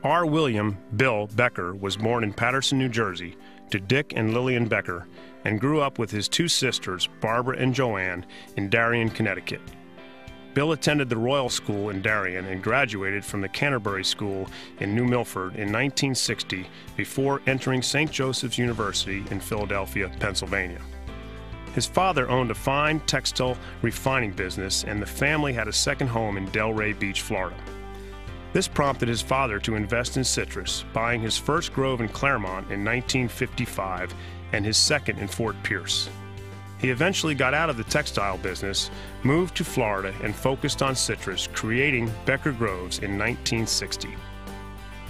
R. William Bill Becker was born in Paterson, New Jersey, to Dick and Lillian Becker, and grew up with his two sisters, Barbara and Joanne, in Darien, Connecticut. Bill attended the Royal School in Darien and graduated from the Canterbury School in New Milford in 1960 before entering St. Joseph's University in Philadelphia, Pennsylvania. His father owned a fine textile refining business, and the family had a second home in Delray Beach, Florida. This prompted his father to invest in citrus, buying his first grove in Claremont in 1955 and his second in Fort Pierce. He eventually got out of the textile business, moved to Florida, and focused on citrus, creating Becker Groves in 1960.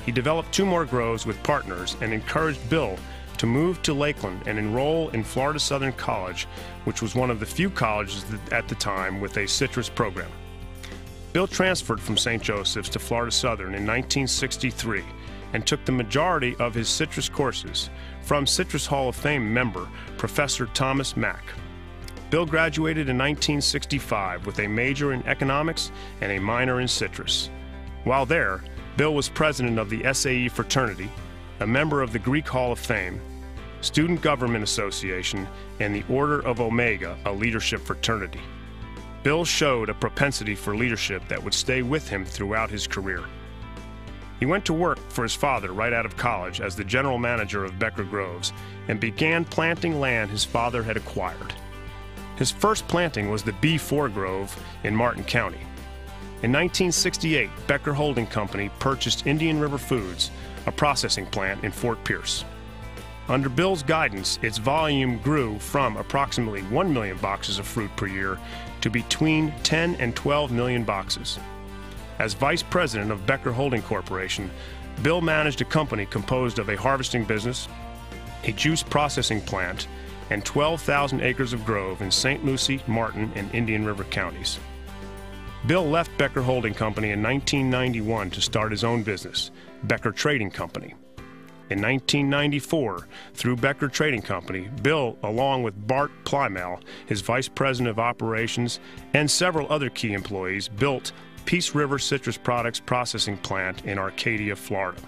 He developed 2 more groves with partners and encouraged Bill to move to Lakeland and enroll in Florida Southern College, which was one of the few colleges at the time with a citrus program. Bill transferred from St. Joseph's to Florida Southern in 1963 and took the majority of his citrus courses from Citrus Hall of Fame member Professor Thomas Mack. Bill graduated in 1965 with a major in economics and a minor in citrus. While there, Bill was president of the SAE fraternity, a member of the Greek Hall of Fame, Student Government Association, and the Order of Omega, a leadership fraternity. Bill showed a propensity for leadership that would stay with him throughout his career. He went to work for his father right out of college as the general manager of Becker Groves and began planting land his father had acquired. His first planting was the B4 Grove in Martin County. In 1968, Becker Holding Company purchased Indian River Foods, a processing plant in Fort Pierce. Under Bill's guidance, its volume grew from approximately 1 million boxes of fruit per year to between 10 and 12 million boxes. As vice president of Becker Holding Corporation, Bill managed a company composed of a harvesting business, a juice processing plant, and 12,000 acres of grove in St. Lucie, Martin, and Indian River counties. Bill left Becker Holding Company in 1991 to start his own business, Becker Trading Company. In 1994, through Becker Trading Company, Bill, along with Bart Plymell, his vice president of operations, and several other key employees, built Peace River Citrus Products Processing Plant in Arcadia, Florida.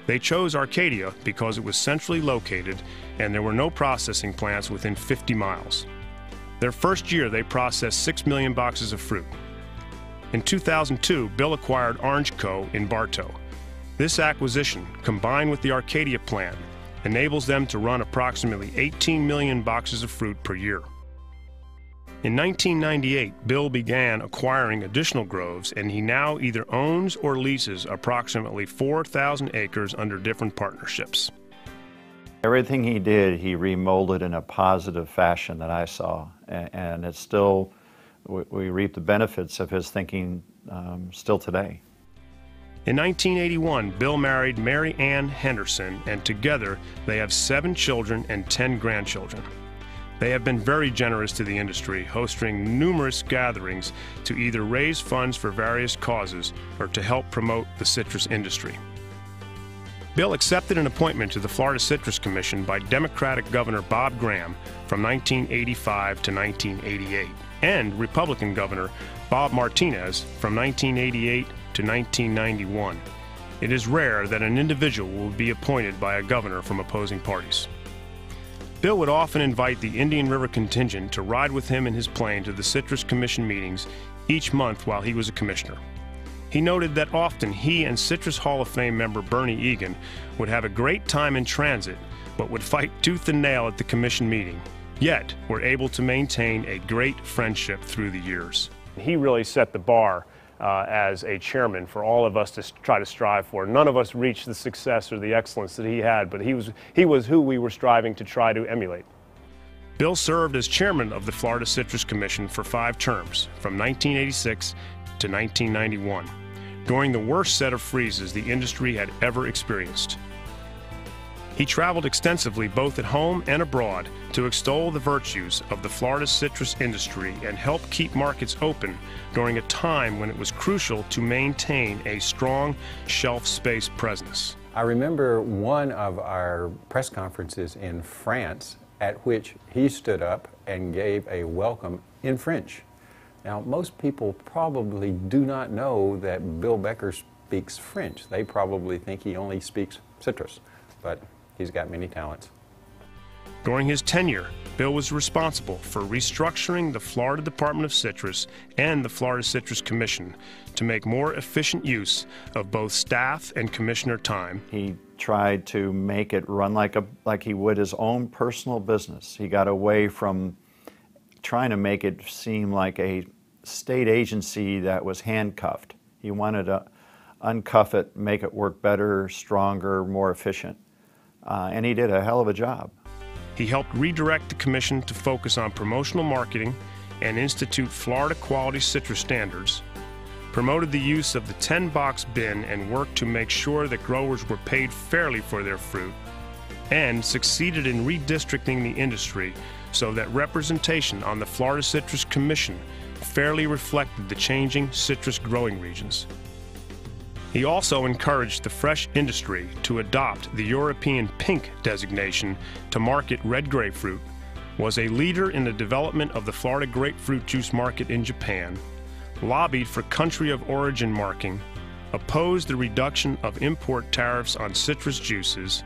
They chose Arcadia because it was centrally located and there were no processing plants within 50 miles. Their first year, they processed 6 million boxes of fruit. In 2002, Bill acquired Orange Co. in Bartow. This acquisition, combined with the Arcadia plant, enables them to run approximately 18 million boxes of fruit per year. In 1998, Bill began acquiring additional groves, and he now either owns or leases approximately 4,000 acres under different partnerships. Everything he did, he remolded in a positive fashion that I saw, and it's still, we reap the benefits of his thinking still today. In 1981, Bill married Mary Ann Henderson, and together they have 7 children and 10 grandchildren. They have been very generous to the industry, hosting numerous gatherings to either raise funds for various causes or to help promote the citrus industry. Bill accepted an appointment to the Florida Citrus Commission by Democratic Governor Bob Graham from 1985 to 1988, and Republican Governor Bob Martinez from 1988 to 1991. It is rare that an individual will be appointed by a governor from opposing parties. Bill would often invite the Indian River contingent to ride with him in his plane to the Citrus Commission meetings each month while he was a commissioner. He noted that often he and Citrus Hall of Fame member Bernie Egan would have a great time in transit, but would fight tooth and nail at the commission meeting, yet were able to maintain a great friendship through the years. He really set the bar as a chairman for all of us to try to strive for. None of us reached the success or the excellence that he had, but he was who we were striving to try to emulate. Bill served as chairman of the Florida Citrus Commission for 5 terms, from 1986 to 1991, during the worst set of freezes the industry had ever experienced. He traveled extensively both at home and abroad to extol the virtues of the Florida citrus industry and help keep markets open during a time when it was crucial to maintain a strong shelf space presence. I remember one of our press conferences in France at which he stood up and gave a welcome in French. Now, most people probably do not know that Bill Becker speaks French. They probably think he only speaks citrus, but he's got many talents. During his tenure, Bill was responsible for restructuring the Florida Department of Citrus and the Florida Citrus Commission to make more efficient use of both staff and commissioner time. He tried to make it run like he would his own personal business. He got away from trying to make it seem like a state agency that was handcuffed. He wanted to uncuff it, make it work better, stronger, more efficient. And he did a hell of a job. He helped redirect the commission to focus on promotional marketing and institute Florida quality citrus standards, promoted the use of the 10-box bin and worked to make sure that growers were paid fairly for their fruit, and succeeded in redistricting the industry so that representation on the Florida Citrus Commission fairly reflected the changing citrus growing regions. He also encouraged the fresh industry to adopt the European pink designation to market red grapefruit, was a leader in the development of the Florida grapefruit juice market in Japan, lobbied for country of origin marking, opposed the reduction of import tariffs on citrus juices,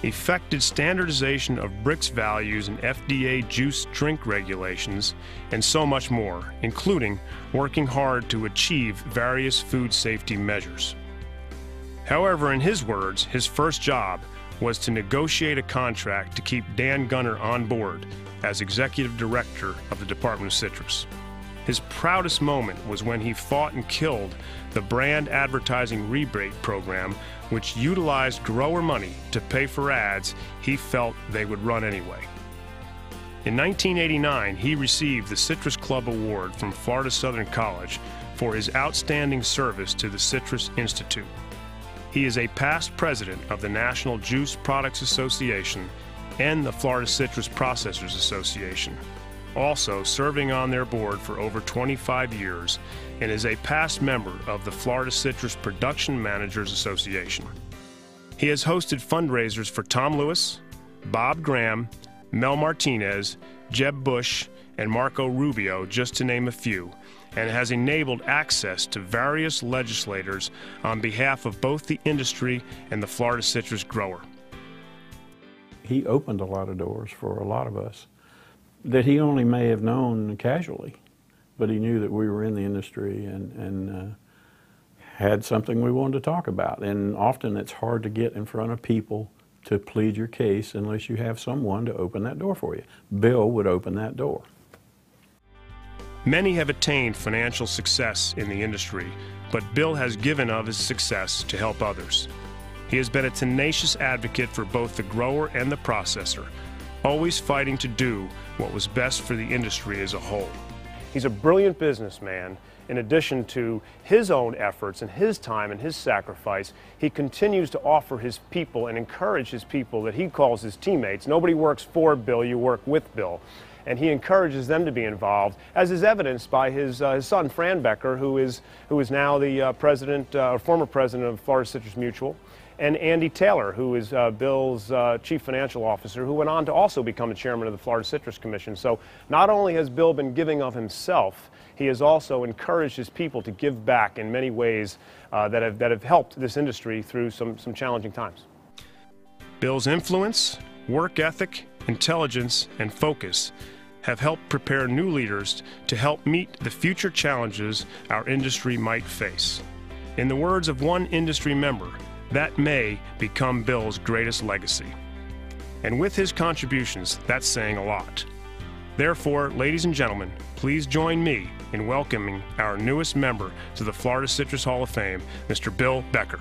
effected standardization of Brix values and FDA juice drink regulations, and so much more, including working hard to achieve various food safety measures. However, in his words, his first job was to negotiate a contract to keep Dan Gunner on board as executive director of the Department of Citrus. His proudest moment was when he fought and killed the brand advertising rebate program, which utilized grower money to pay for ads he felt they would run anyway. In 1989, he received the Citrus Club Award from Florida Southern College for his outstanding service to the Citrus Institute. He is a past president of the National Juice Products Association and the Florida Citrus Processors Association, also serving on their board for over 25 years, and is a past member of the Florida Citrus Production Managers Association. He has hosted fundraisers for Tom Lewis, Bob Graham, Mel Martinez, Jeb Bush, and Marco Rubio, just to name a few, and has enabled access to various legislators on behalf of both the industry and the Florida citrus grower. He opened a lot of doors for a lot of us that he only may have known casually, but he knew that we were in the industry and had something we wanted to talk about. And often it's hard to get in front of people to plead your case unless you have someone to open that door for you. Bill would open that door. Many have attained financial success in the industry, but Bill has given of his success to help others. He has been a tenacious advocate for both the grower and the processor, always fighting to do what was best for the industry as a whole. He's a brilliant businessman. In addition to his own efforts and his time and his sacrifice, he continues to offer his people and encourage his people that he calls his teammates. Nobody works for Bill, you work with Bill. And he encourages them to be involved, as is evidenced by his son, Fran Becker, who is now the former president of Florida Citrus Mutual, and Andy Taylor, who is Bill's chief financial officer, who went on to also become the chairman of the Florida Citrus Commission. So not only has Bill been giving of himself, he has also encouraged his people to give back in many ways that have helped this industry through some challenging times. Bill's influence, work ethic, intelligence, and focus have helped prepare new leaders to help meet the future challenges our industry might face. In the words of one industry member, that may become Bill's greatest legacy. And with his contributions, that's saying a lot. Therefore, ladies and gentlemen, please join me in welcoming our newest member to the Florida Citrus Hall of Fame, Mr. Bill Becker.